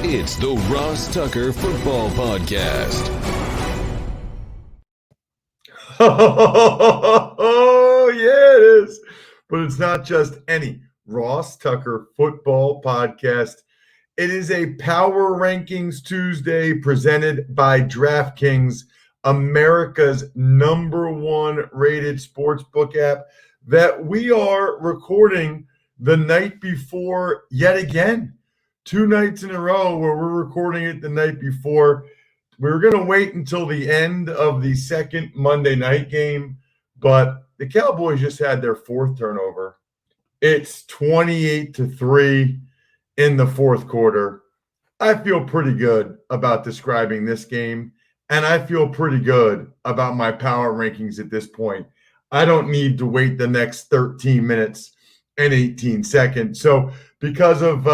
It's the Ross Tucker Football Podcast. Oh, yeah, it is. But it's not just any Ross Tucker Football Podcast. It is a Power Rankings Tuesday presented by DraftKings, America's #1 rated sportsbook app, that we are recording the night before yet again. 2 nights in a row where we're recording it the night before. We were going to wait until the end of the second Monday night game, but the Cowboys just had their 4th turnover. It's 28-3 in the 4th quarter. I feel pretty good about describing this game, and I feel pretty good about my power rankings at this point. I don't need to wait the next 13 minutes and 18 seconds. So because of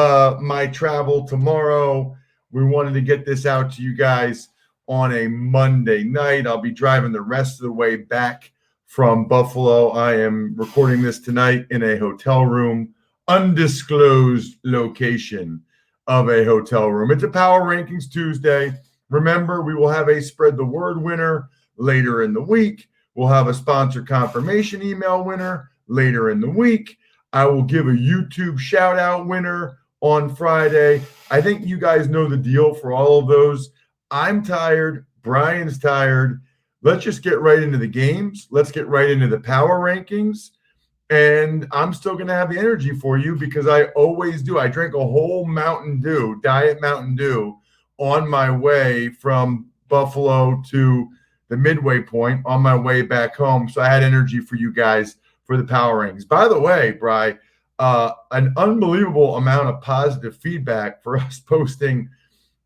my travel tomorrow, we wanted to get this out to you guys on a Monday night. I'll be driving the rest of the way back from Buffalo. I am recording this tonight in a hotel room, undisclosed location of a hotel room. It's a Power Rankings Tuesday. Remember, we will have a Spread the Word winner later in the week. We'll have a sponsor confirmation email winner later in the week. I will give a YouTube shout-out winner on Friday. I think you guys know the deal for all of those. I'm tired. Brian's tired. Let's just get right into the games. Let's get right into the power rankings. And I'm still going to have the energy for you because I always do. I drank a whole Mountain Dew, Diet Mountain Dew, on my way from Buffalo to the midway point on my way back home. So I had energy for you guys for the power rankings. By the way, Bri, an unbelievable amount of positive feedback for us posting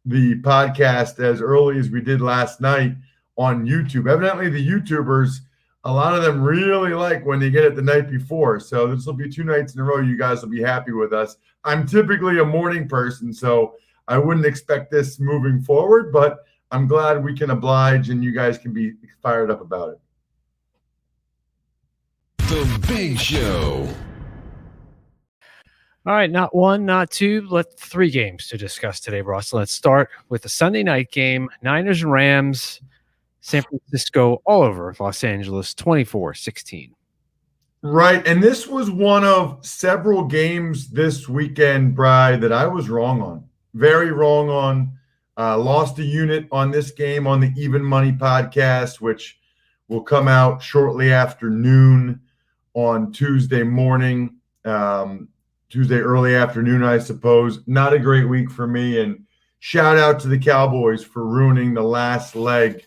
the podcast as early as we did last night on YouTube. Evidently, the YouTubers, a lot of them really like when they get it the night before. So this will be 2 nights in a row. You guys will be happy with us. I'm typically a morning person, so I wouldn't expect this moving forward, but I'm glad we can oblige and you guys can be fired up about it. The Big Show. All right, not 1, not 2, but 3 games to discuss today, Ross. Let's start with the Sunday night game. Niners and Rams, San Francisco all over Los Angeles, 24-16. Right, and this was one of several games this weekend, Bri, that I was wrong on. Very wrong on. Lost a unit on this game on the Even Money podcast, which will come out shortly after noon on Tuesday morning. Tuesday early afternoon, I suppose. Not a great week for me. And shout out to the Cowboys for ruining the last leg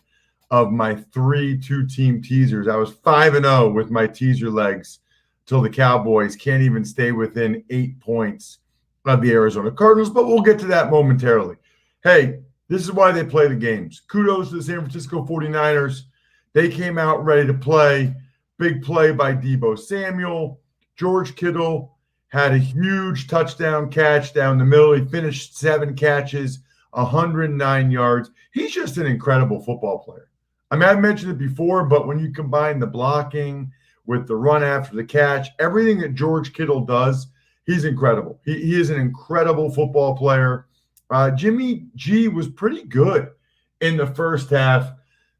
of my 3 2-team teasers. I was 5-0 with my teaser legs till the Cowboys can't even stay within 8 points of the Arizona Cardinals. But we'll get to that momentarily. Hey, this is why they play the games. Kudos to the San Francisco 49ers. They came out ready to play. Big play by Deebo Samuel. George Kittle had a huge touchdown catch down the middle. He finished 7 catches, 109 yards. He's just an incredible football player. I mean, I've mentioned it before, but when you combine the blocking with the run after the catch, everything that George Kittle does, he's incredible. He is an incredible football player. Jimmy G was pretty good in the first half.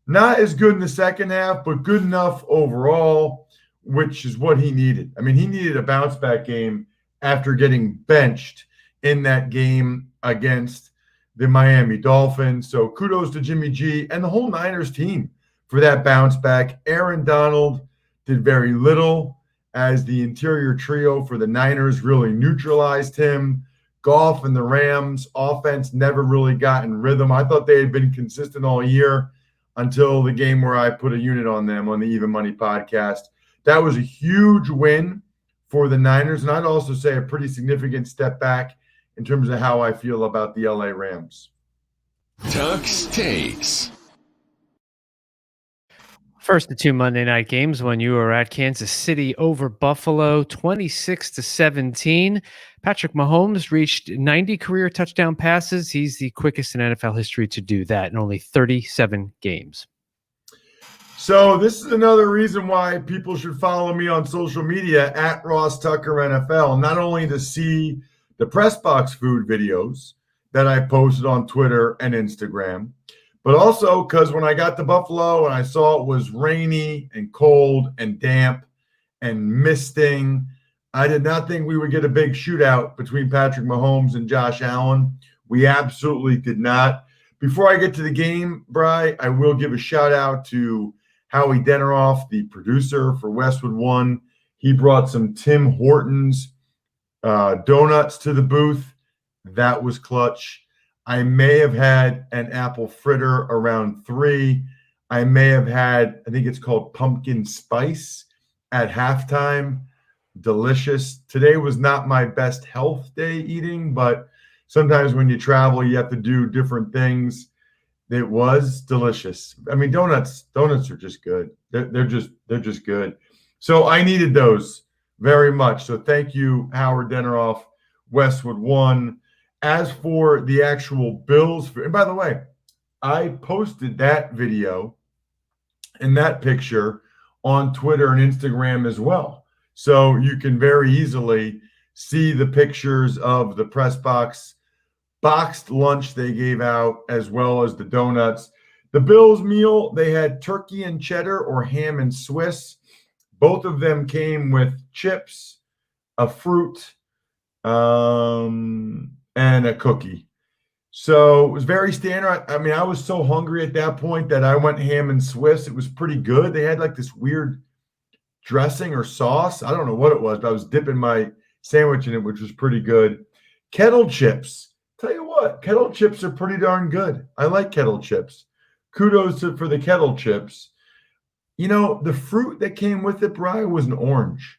Not as good in the second half, but good enough overall, which is what he needed. I mean, he needed a bounce-back game after getting benched in that game against the Miami Dolphins. So kudos to Jimmy G and the whole Niners team for that bounce-back. Aaron Donald did very little as the interior trio for the Niners really neutralized him. Goff and the Rams offense never really got in rhythm. I thought they had been consistent all year until the game where I put a unit on them on the Even Money podcast. That was a huge win for the Niners, and I'd also say a pretty significant step back in terms of how I feel about the LA Rams. Tuck's Takes. First, the 2 Monday night games when you were at Kansas City over Buffalo, 26-17. Patrick Mahomes reached 90 career touchdown passes. He's the quickest in NFL history to do that in only 37 games. So this is another reason why people should follow me on social media at Ross Tucker NFL, not only to see the press box food videos that I posted on Twitter and Instagram, but also because when I got to Buffalo and I saw it was rainy and cold and damp and misting, I did not think we would get a big shootout between Patrick Mahomes and Josh Allen. We absolutely did not. Before I get to the game, Bri, I will give a shout out to Howie Deneroff, the producer for Westwood One. He brought some Tim Hortons donuts to the booth. That was clutch. I may have had an apple fritter around 3. I may have had, I think it's called pumpkin spice at halftime. Delicious. Today was not my best health day eating, but sometimes when you travel, you have to do different things. It was delicious. I mean, donuts are just good. They're just good. So I needed those very much. So thank you, Howard Deneroff, Westwood One. As for the actual Bills, and by the way, I posted that video and that picture on Twitter and Instagram as well. So you can very easily see the pictures of the press box boxed lunch they gave out, as well as the donuts. The Bills meal, they had turkey and cheddar or ham and Swiss. Both of them came with chips, a fruit, and a cookie. So it was very standard. I mean, I was so hungry at that point that I went ham and Swiss. It was pretty good. They had like this weird dressing or sauce. I don't know what it was, but I was dipping my sandwich in it, which was pretty good. Kettle chips. Tell you what, kettle chips are pretty darn good. I like kettle chips. Kudos for the kettle chips. You know, the fruit that came with it, Brian, was an orange.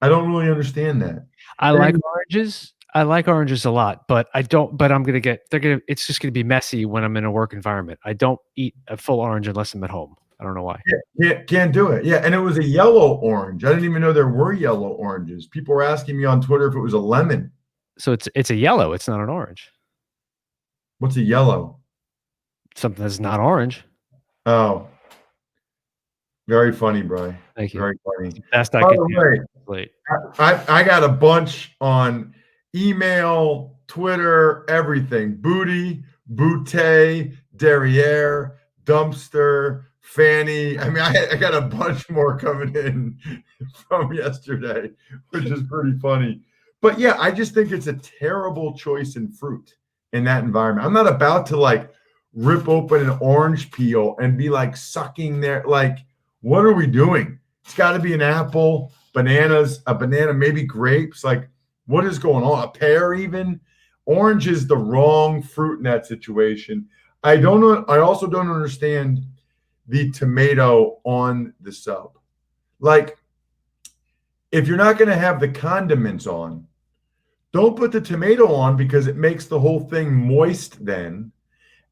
I don't really understand that. I like oranges. I like oranges a lot, but it's just gonna be messy when I'm in a work environment. I don't eat a full orange unless I'm at home. I don't know why. Yeah, can't do it. Yeah, and it was a yellow orange. I didn't even know there were yellow oranges. People were asking me on Twitter if it was a lemon. So it's a yellow. It's not an orange. What's a yellow? Something that's not orange. Oh, very funny, Brian. Thank you. Very funny. Best I By could the way, I got a bunch on email, Twitter, everything. Booty, Boutte, Derriere, Dumpster, Fanny. I mean, I got a bunch more coming in from yesterday, which is pretty funny. But yeah, I just think it's a terrible choice in fruit in that environment. I'm not about to like rip open an orange peel and be like sucking there. Like, what are we doing? It's got to be an apple, bananas, a banana, maybe grapes. Like, what is going on? A pear even? Orange is the wrong fruit in that situation. I don't know. I also don't understand the tomato on the sub. Like, if you're not going to have the condiments on, don't put the tomato on because it makes the whole thing moist then.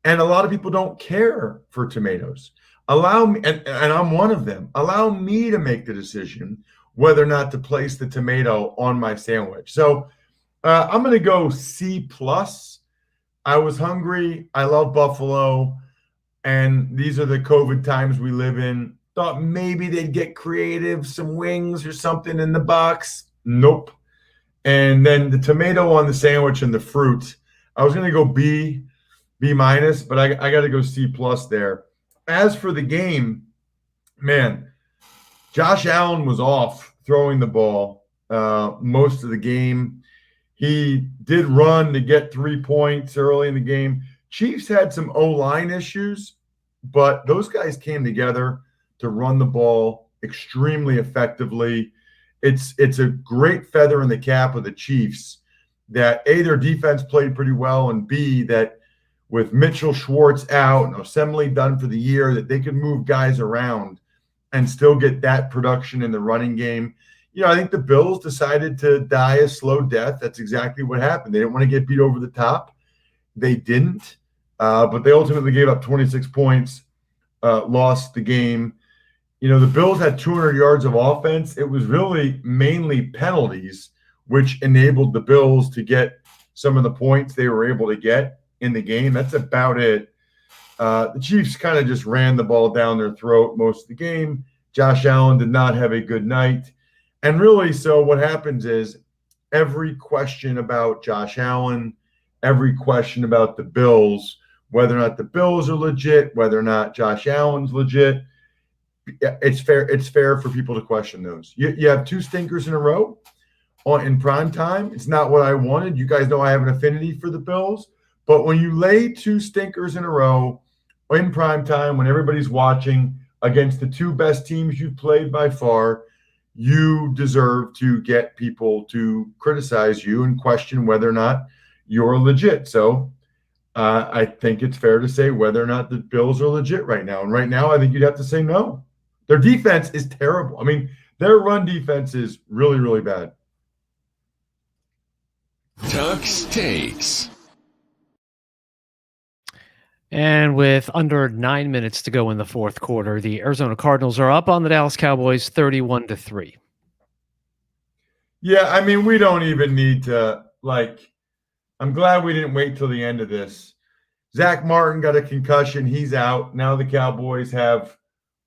And a lot of people don't care for tomatoes. Allow me, and I'm one of them, allow me to make the decision whether or not to place the tomato on my sandwich. So I'm going to go C+. I was hungry. I love Buffalo. And these are the COVID times we live in. Thought maybe they'd get creative, some wings or something in the box. Nope. And then the tomato on the sandwich and the fruit. I was going to go B-, but I got to go C+ there. As for the game, man, Josh Allen was off throwing the ball most of the game. He did run to get 3 points early in the game. Chiefs had some O-line issues, but those guys came together to run the ball extremely effectively. It's a great feather in the cap of the Chiefs that A, their defense played pretty well, and B, that with Mitchell Schwartz out and Assembly done for the year, that they could move guys around and still get that production in the running game. You know, I think the Bills decided to die a slow death. That's exactly what happened. They didn't want to get beat over the top. They didn't, but they ultimately gave up 26 points, lost the game. You know, the Bills had 200 yards of offense. It was really mainly penalties, which enabled the Bills to get some of the points they were able to get in the game. That's about it. The Chiefs kind of just ran the ball down their throat most of the game. Josh Allen did not have a good night. And really, so what happens is every question about Josh Allen, every question about the Bills, whether or not the Bills are legit, whether or not Josh Allen's legit. It's fair. It's fair for people to question those. You have two stinkers in a row in prime time. It's not what I wanted. You guys know I have an affinity for the Bills, but when you lay two stinkers in a row in prime time, when everybody's watching against the two best teams you've played by far, you deserve to get people to criticize you and question whether or not you're legit. So I think it's fair to say whether or not the Bills are legit right now. And right now, I think you'd have to say no. Their defense is terrible. I mean, their run defense is really, really bad. Tuck's Takes. And with under 9 minutes to go in the fourth quarter, the Arizona Cardinals are up on the Dallas Cowboys 31-3. Yeah, I mean, we don't even need to, I'm glad we didn't wait till the end of this. Zach Martin got a concussion. He's out. Now the Cowboys have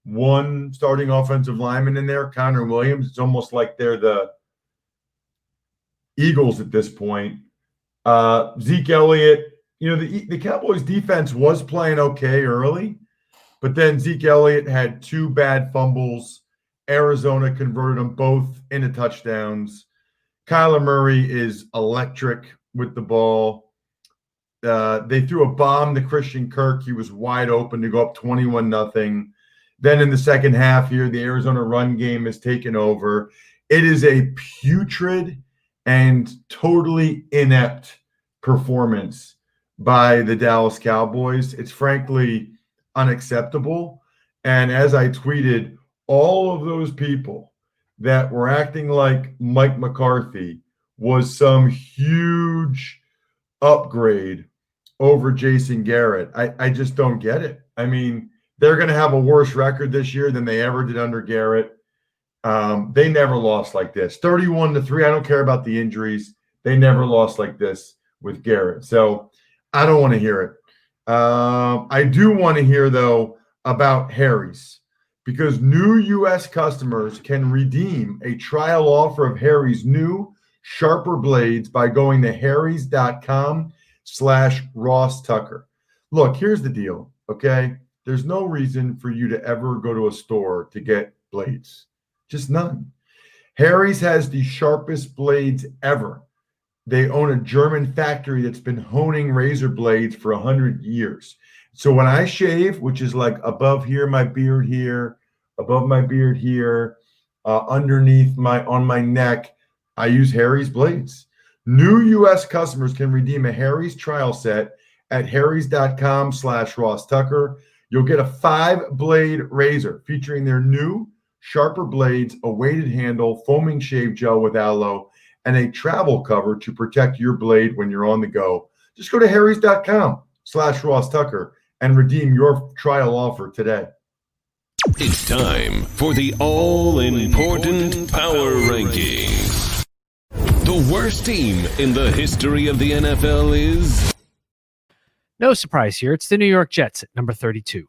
one starting offensive lineman in there, Connor Williams. It's almost like they're the Eagles at this point. Zeke Elliott, the Cowboys defense was playing okay early, but then Zeke Elliott had two bad fumbles. Arizona converted them both into touchdowns. Kyler Murray is electric with the ball. They threw a bomb to Christian Kirk. He was wide open to go up 21-0. Then in the second half here, the Arizona run game is taken over. It is a putrid and totally inept performance by the Dallas Cowboys. It's frankly unacceptable. And as I tweeted, all of those people that were acting like Mike McCarthy was some huge upgrade over Jason Garrett. I just don't get it. I mean, they're going to have a worse record this year than they ever did under Garrett. They never lost like this. 31-3. I don't care about the injuries. They never lost like this with Garrett. So I don't want to hear it. I do want to hear, though, about Harry's, because new U.S. customers can redeem a trial offer of Harry's new sharper blades by going to harrys.com/RossTucker. Look, here's the deal, okay? There's no reason for you to ever go to a store to get blades. Just none. Harry's has the sharpest blades ever. They own a German factory that's been honing razor blades for 100 years. So when I shave, which is like above here, my beard here, above my beard here, underneath on my neck, I use Harry's blades. New U.S. customers can redeem a Harry's trial set at harrys.com/RossTucker. You'll get a 5-blade razor featuring their new sharper blades, a weighted handle, foaming shave gel with aloe, and a travel cover to protect your blade when you're on the go. Just go to harrys.com/RossTucker and redeem your trial offer today. It's time for the all-important Power Rankings. The worst team in the history of the NFL is... No surprise here. It's the New York Jets at number 32.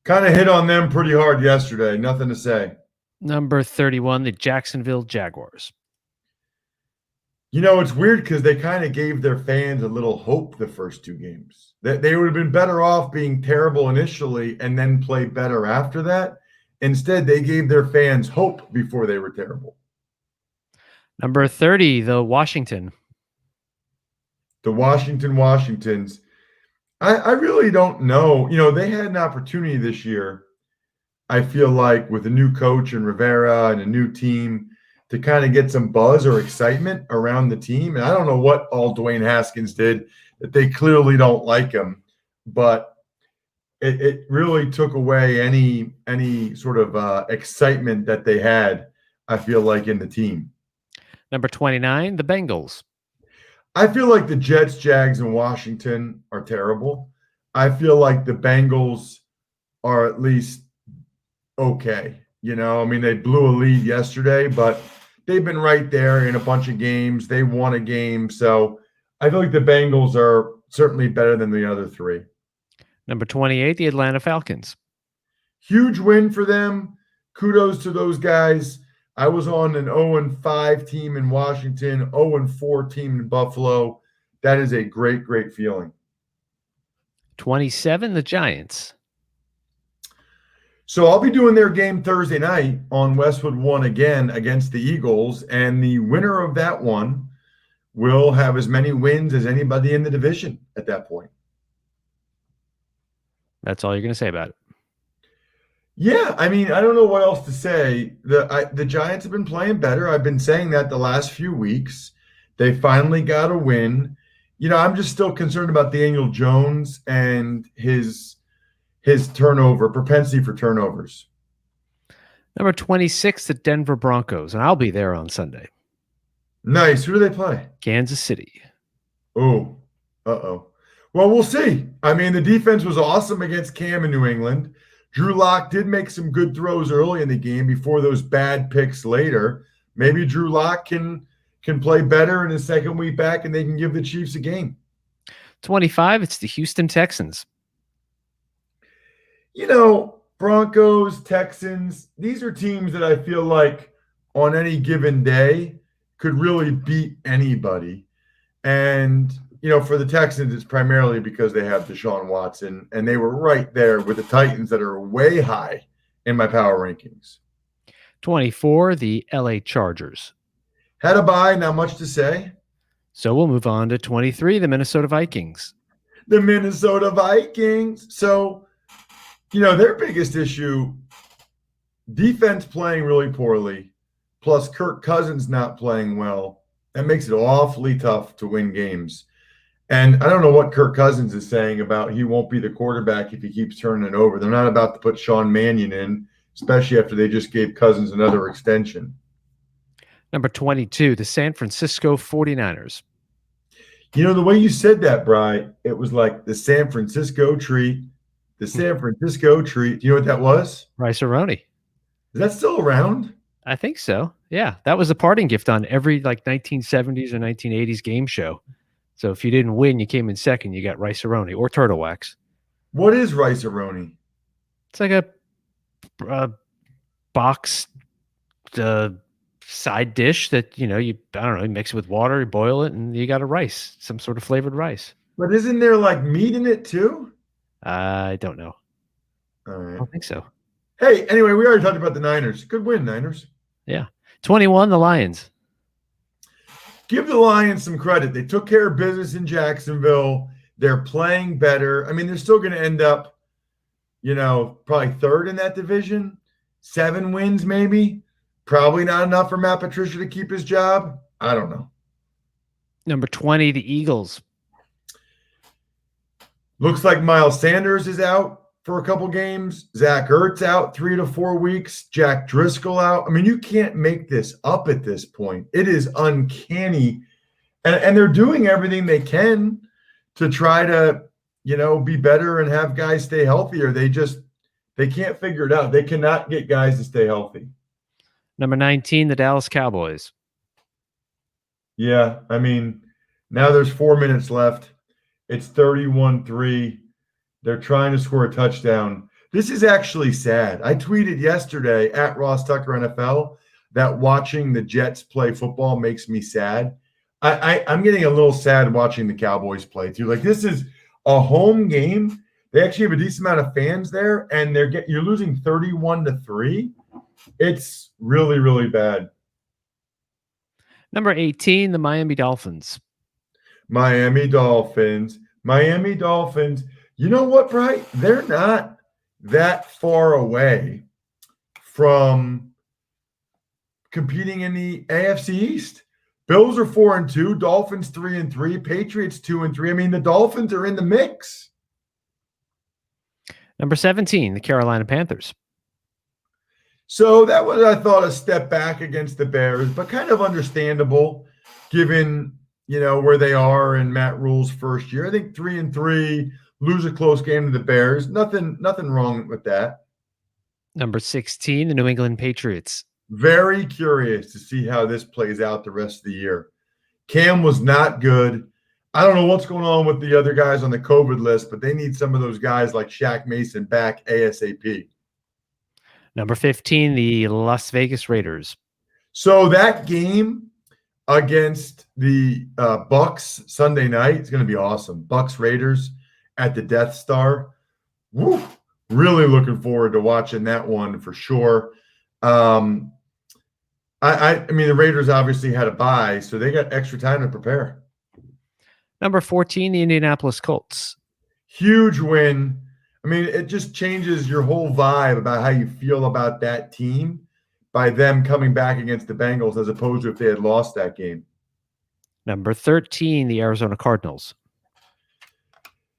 Kind of hit on them pretty hard yesterday. Nothing to say. Number 31, the Jacksonville Jaguars. It's weird because they kind of gave their fans a little hope the first two games. They would have been better off being terrible initially and then play better after that. Instead, they gave their fans hope before they were terrible. Number 30, the Washington. The Washingtons. I really don't know. They had an opportunity this year, I feel like, with a new coach and Rivera and a new team to kind of get some buzz or excitement around the team. And I don't know what all Dwayne Haskins did, that they clearly don't like him, but it really took away any sort of excitement that they had, I feel like, in the team. Number 29, the Bengals. I feel like the Jets, Jags, and Washington are terrible. I feel like the Bengals are at least okay. They blew a lead yesterday, but they've been right there in a bunch of games. They won a game. So I feel like the Bengals are certainly better than the other three. Number 28, the Atlanta Falcons. Huge win for them. Kudos to those guys. I was on an 0-5 team in Washington, 0-4 team in Buffalo. That is a great, great feeling. 27, the Giants. So I'll be doing their game Thursday night on Westwood 1 again against the Eagles, and the winner of that one will have as many wins as anybody in the division at that point. That's all you're going to say about it. Yeah, I mean, I don't know what else to say. The Giants have been playing better. I've been saying that the last few weeks. They finally got a win. I'm just still concerned about Daniel Jones and his turnover, propensity for turnovers. Number 26, the Denver Broncos, and I'll be there on Sunday. Nice. Who do they play? Kansas City. Oh, uh-oh. Well, we'll see. I mean, the defense was awesome against Cam in New England. Drew Lock did make some good throws early in the game before those bad picks later. Maybe Drew Lock can play better in his second week back, and they can give the Chiefs a game. 25, it's the Houston Texans. Broncos, Texans, these are teams that I feel like on any given day could really beat anybody. And, for the Texans, it's primarily because they have Deshaun Watson, and they were right there with the Titans that are way high in my power rankings. 24, the LA Chargers. Had a bye, not much to say. So we'll move on to 23, the Minnesota Vikings. The Minnesota Vikings. So, their biggest issue, defense playing really poorly, plus Kirk Cousins not playing well. That makes it awfully tough to win games. And I don't know what Kirk Cousins is saying about he won't be the quarterback if he keeps turning it over. They're not about to put Sean Mannion in, especially after they just gave Cousins another extension. Number 22, the San Francisco 49ers. The way you said that, Bri, it was like the San Francisco treat. The San Francisco treat. Do you know what that was? Rice-A-Roni. Is that still around? I think so. Yeah, that was a parting gift on every 1970s or 1980s game show. So if you didn't win, you came in second, you got Rice-A-Roni or turtle wax. What is Rice-A-Roni? It's like a box side dish that, you mix it with water, you boil it, and you got a rice, some sort of flavored rice. But isn't there meat in it too? I don't know. All right. I don't think so. Hey, anyway, we already talked about the Niners. Good win, Niners. Yeah. 21, the Lions. Give the Lions some credit. They took care of business in Jacksonville. They're playing better. I mean, they're still going to end up, probably third in that division. 7 wins, maybe. Probably not enough for Matt Patricia to keep his job. I don't know. Number 20, the Eagles. Looks like Miles Sanders is out for a couple games. Zach Ertz out 3 to 4 weeks. Jack Driscoll out. I mean, you can't make this up at this point. It is uncanny. And they're doing everything they can to try to, be better and have guys stay healthier. They can't figure it out. They cannot get guys to stay healthy. Number 19, the Dallas Cowboys. Yeah, I mean, now there's 4 minutes left. It's 31-3. They're trying to score a touchdown. This is actually sad. I tweeted yesterday at RossTuckerNFL that watching the Jets play football makes me sad. I'm getting a little sad watching the Cowboys play too. This is a home game. They actually have a decent amount of fans there, and you're losing 31-3. It's really, really bad. Number 18, the Miami Dolphins. Miami Dolphins. You know what, Bright? They're not that far away from competing in the AFC East. Bills are 4-2, Dolphins 3-3, Patriots 2-3. I mean, the Dolphins are in the mix. Number 17, the Carolina Panthers. So that was, I thought, a step back against the Bears, but kind of understandable given, where they are in Matt Rule's first year. I think 3-3, lose a close game to the Bears. Nothing wrong with that. Number 16, the New England Patriots. Very curious to see how this plays out the rest of the year. Cam was not good. I don't know what's going on with the other guys on the COVID list, but they need some of those guys like Shaq Mason back ASAP. Number 15, the Las Vegas Raiders. So that game, against the Bucks Sunday night. It's going to be awesome. Bucks Raiders at the Death Star. Woo! Really looking forward to watching that one for sure. I mean, the Raiders obviously had a bye, so they got extra time to prepare. Number 14, the Indianapolis Colts. Huge win. I mean, it just changes your whole vibe about how you feel about that team by them coming back against the Bengals as opposed to if they had lost that game. Number 13, the Arizona Cardinals.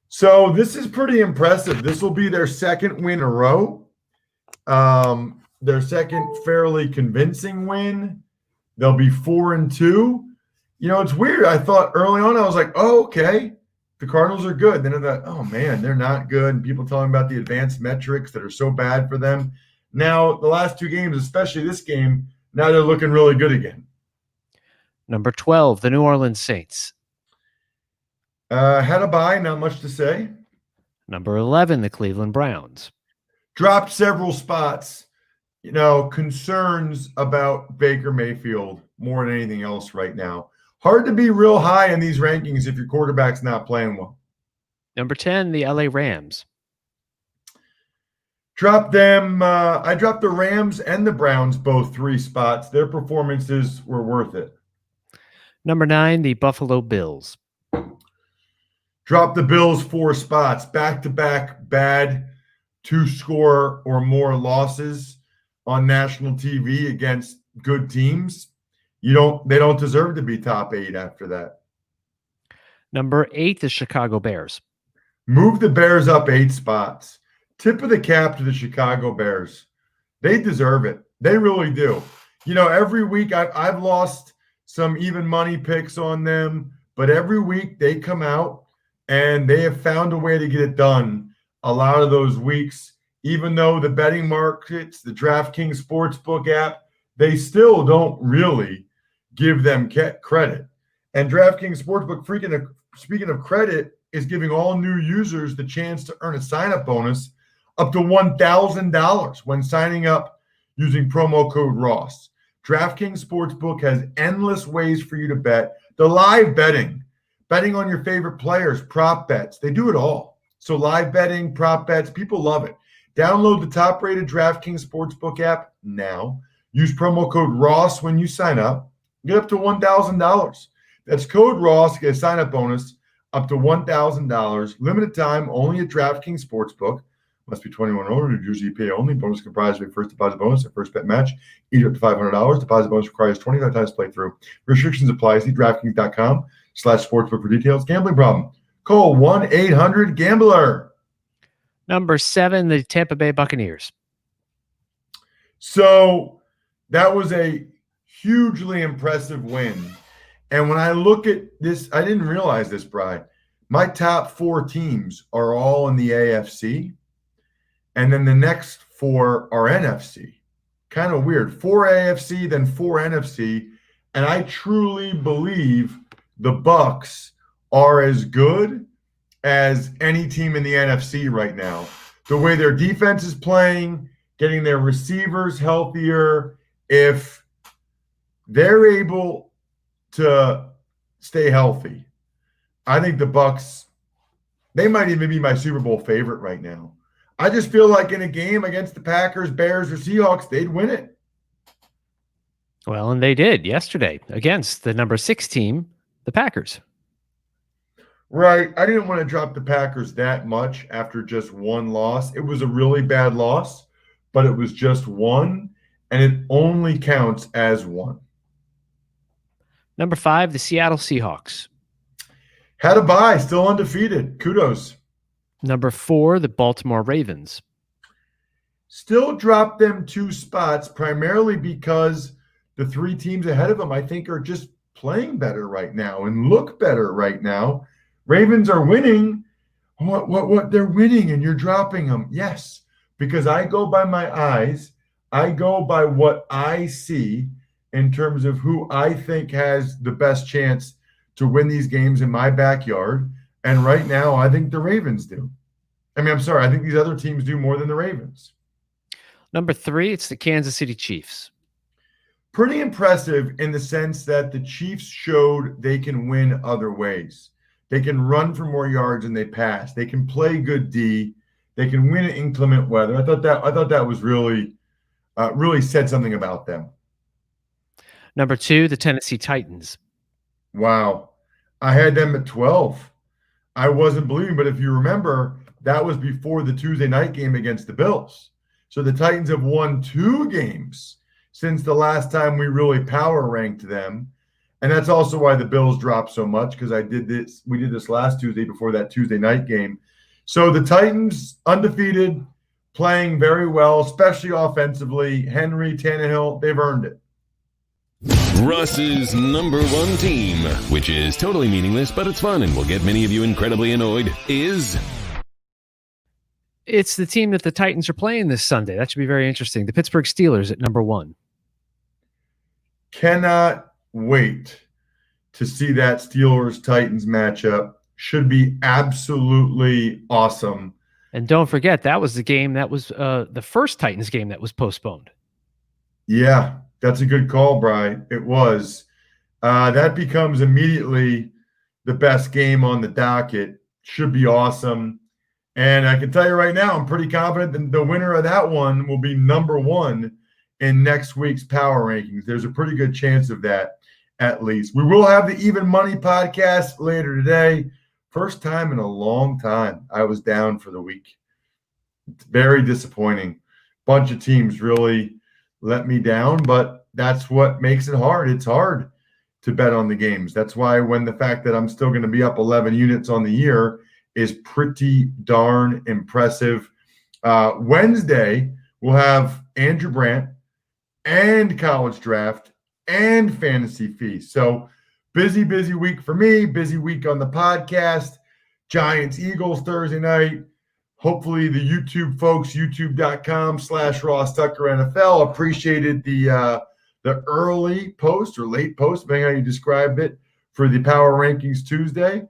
So this is pretty impressive. This will be their second win in a row. Their second fairly convincing win. They'll be 4-2. You know, it's weird. I thought early on, I was like, oh, okay, the Cardinals are good. Then I thought, oh, man, they're not good. And people telling about the advanced metrics that are so bad for them. Now, the last two games, especially this game, now they're looking really good again. Number 12, the New Orleans Saints. Had a bye, not much to say. Number 11, the Cleveland Browns. Dropped several spots. You know, concerns about Baker Mayfield more than anything else right now. Hard to be real high in these rankings if your quarterback's not playing well. Number 10, the LA Rams. Dropped them. I dropped the Rams and the Browns both 3 spots. Their performances were worth it. Number 9, the Buffalo Bills. Dropped the Bills 4 spots. Back-to-back bad 2-score or more losses on national TV against good teams. They don't deserve to be top 8 after that. Number 8, the Chicago Bears. Move the Bears up 8 spots. Tip of the cap to the Chicago Bears. They deserve it. They really do. You know, every week I've lost some even money picks on them, but every week they come out and they have found a way to get it done a lot of those weeks. Even though the betting markets, the DraftKings Sportsbook app, they still don't really give them credit. And DraftKings Sportsbook, speaking of credit, is giving all new users the chance to earn a sign-up bonus up to $1,000 when signing up using promo code Ross. DraftKings Sportsbook has endless ways for you to bet. The live betting on your favorite players, prop bets, they do it all. So live betting, prop bets, people love it. Download the top-rated DraftKings Sportsbook app now. Use promo code Ross when you sign up. Get up to $1,000. That's code Ross. Get a sign-up bonus up to $1,000. Limited time, only at DraftKings Sportsbook. Must be 21 or older. New Jersey pay only. Bonus comprised of a first deposit bonus and first bet match. Each up to $500. Deposit bonus requires 25 times playthrough. Restrictions apply. See DraftKings.com/sportsbook for details. Gambling problem? Call 1-800-GAMBLER. Number 7, the Tampa Bay Buccaneers. So that was a hugely impressive win. And when I look at this, I didn't realize this, Brian. My top 4 teams are all in the AFC. And then the next 4 are NFC. Kind of weird. 4 AFC, then 4 NFC. And I truly believe the Bucs are as good as any team in the NFC right now. The way their defense is playing, getting their receivers healthier, if they're able to stay healthy, I think the Bucs, they might even be my Super Bowl favorite right now. I just feel like in a game against the Packers, Bears, or Seahawks, they'd win it. Well, and they did yesterday against the number 6 team, the Packers. Right. I didn't want to drop the Packers that much after just one loss. It was a really bad loss, but it was just one, and it only counts as one. Number 5, the Seattle Seahawks. Had a bye, still undefeated. Kudos. Number 4, the Baltimore Ravens. Still dropped them 2 spots, primarily because the 3 teams ahead of them, I think, are just playing better right now and look better right now. Ravens are winning. What? They're winning and you're dropping them. Yes, because I go by my eyes. I go by what I see in terms of who I think has the best chance to win these games in my backyard. And right now, I think the Ravens do. I think these other teams do more than the Ravens. Number 3, it's the Kansas City Chiefs. pretty impressive in the sense that the Chiefs showed they can win other ways. They can run for more yards than they pass. They can play good D. They can win in inclement weather. I thought that was really said something about them. Number 2, the Tennessee Titans. Wow. I had them at 12. I wasn't believing, but if you remember, that was before the Tuesday night game against the Bills. So the Titans have won 2 games since the last time we really power ranked them. And that's also why the Bills dropped so much, because we did this last Tuesday before that Tuesday night game. So the Titans, undefeated, playing very well, especially offensively. Henry, Tannehill, they've earned it. Ross's number 1 team, which is totally meaningless, but it's fun and will get many of you incredibly annoyed, is... It's the team that the Titans are playing this Sunday. That should be very interesting. The Pittsburgh Steelers at number 1. Cannot wait to see that Steelers-Titans matchup. Should be absolutely awesome. And don't forget, that was the game that was the first Titans game that was postponed. Yeah, that's a good call, Bri. It was. That becomes immediately the best game on the docket. Should be awesome. And I can tell you right now, I'm pretty confident that the winner of that one will be number 1 in next week's power rankings. There's a pretty good chance of that, at least. We will have the Even Money podcast later today. First time in a long time I was down for the week. It's very disappointing. Bunch of teams really let me down, but that's what makes it hard. It's hard to bet on the games. That's why when the fact that I'm still going to be up 11 units on the year is pretty darn impressive. Wednesday, we'll have Andrew Brandt and College Draft and Fantasy Feast. So busy week for me, busy week on the podcast. Giants, Eagles Thursday night. Hopefully the YouTube folks, youtube.com/RossTuckerNFL appreciated the early post or late post, depending on how you described it, for the Power Rankings Tuesday.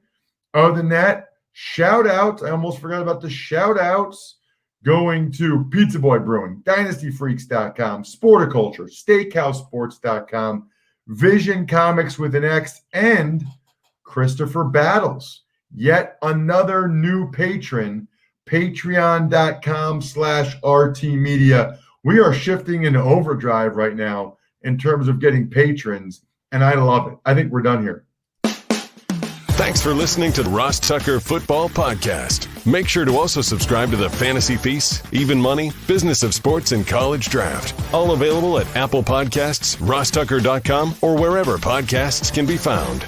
Other than that, shout outs. I almost forgot about the shout outs going to Pizza Boy Brewing, DynastyFreaks.com, Sporticulture, SteakhouseSports.com, Vision Comics with an X, and Christopher Battles. Yet another new patron, patreon.com/RTmedia. We are shifting into overdrive right now in terms of getting patrons, and I love it. I think we're done here. Thanks for listening to the Ross Tucker Football Podcast. Make sure to also subscribe to the Fantasy Feast, Even Money, Business of Sports, and College Draft. All available at Apple Podcasts, RossTucker.com, or wherever podcasts can be found.